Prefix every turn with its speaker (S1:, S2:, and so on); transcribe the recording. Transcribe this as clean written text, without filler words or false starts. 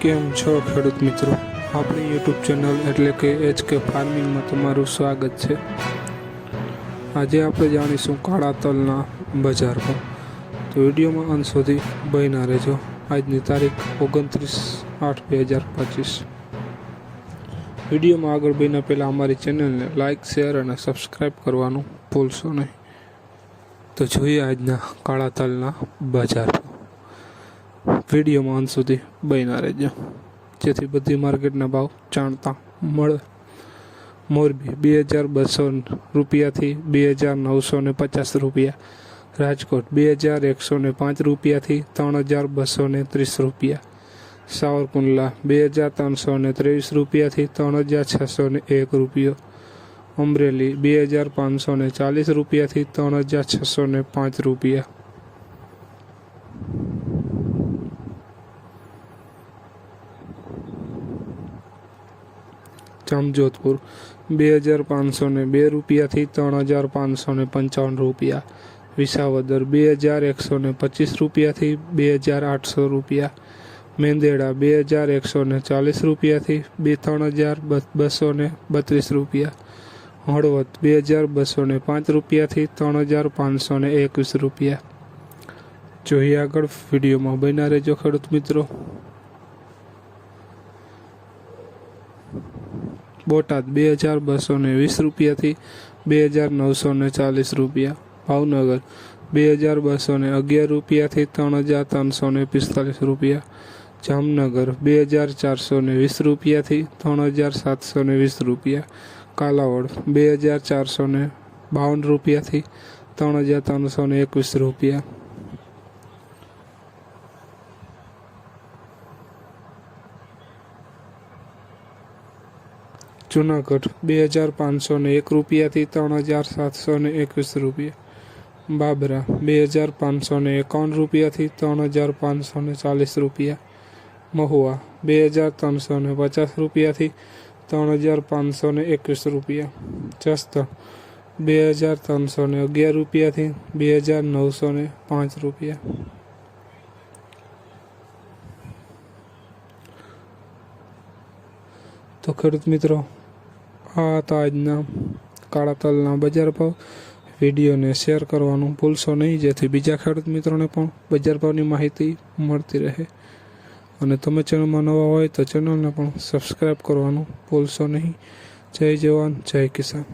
S1: કેમ છો ખેડૂત મિત્રો? આપણી યુટ્યુબ ચેનલ એટલે કે HK ફાર્મિંગમાં તમારું સ્વાગત છે. આજે આપણે જાણીશું કાળા તલના બજાર ભાવ. તો વિડીયોમાં અંત સુધી બન્યા રહેજો. આજની તારીખ 29/8/2025. વિડીયોમાં આગળ બન્યા પહેલાં અમારી ચેનલને લાઇક, શેર અને સબસ્ક્રાઈબ કરવાનું ભૂલશો નહીં. તો જોઈએ આજના કાળા તલના બજાર ભાવ. વિડીયોમાં અંત સુધી બન્યા રહેજો જેથી બધી માર્કેટના ભાવ જાણતા મળે. મોરબી 2200 રૂપિયાથી 2950 રૂપિયા, રાજકોટ 2105 રૂપિયાથી 3230 રૂપિયા, સાવરકુંડલા 2323 રૂપિયાથી 3601 રૂપિયો, અમરેલી 2540 રૂપિયાથી 3605 રૂપિયા, જામજોધપુર 2502 રૂપિયાથી 3555 રૂપિયા, વિસાવદર 2125 રૂપિયાથી 2800 રૂપિયા, મેંદેડા 2140 રૂપિયાથી 3232 રૂપિયા, હળવદ 2205 રૂપિયાથી 3521 રૂપિયા. જોઈએ આગળ, વિડીયોમાં બન્યા રહેજો ખેડૂત મિત્રો. બોટાદ 2220 રૂપિયાથી 2940 રૂપિયા, ભાવનગર 2211 રૂપિયાથી 3345 રૂપિયા, જામનગર 2420 રૂપિયાથી 3720 રૂપિયા, કાલાવડ 2452 રૂપિયાથી 3321 રૂપિયા, જુનાગઢ 2501 રૂપિયાથી 3721 રૂપિયા, બાબરા 2551 રૂપિયાથી 3540 રૂપિયા, મહુવા 2350 રૂપિયાથી 3521 રૂપિયા, જસદણ 2311 રૂપિયાથી 2905 રૂપિયા. તો ખેડૂત મિત્રો, આ હતા આજના કાળા તલના બજાર ભાવ. વિડીયોને શેર કરવાનું ભૂલશો નહીં જેથી બીજા ખેડૂત મિત્રોને પણ બજાર ભાવની માહિતી મળતી રહે. અને તમે ચેનલમાં નવા હોય તો ચેનલને પણ સબસ્ક્રાઈબ કરવાનું ભૂલશો નહીં. જય જવાન, જય કિસાન.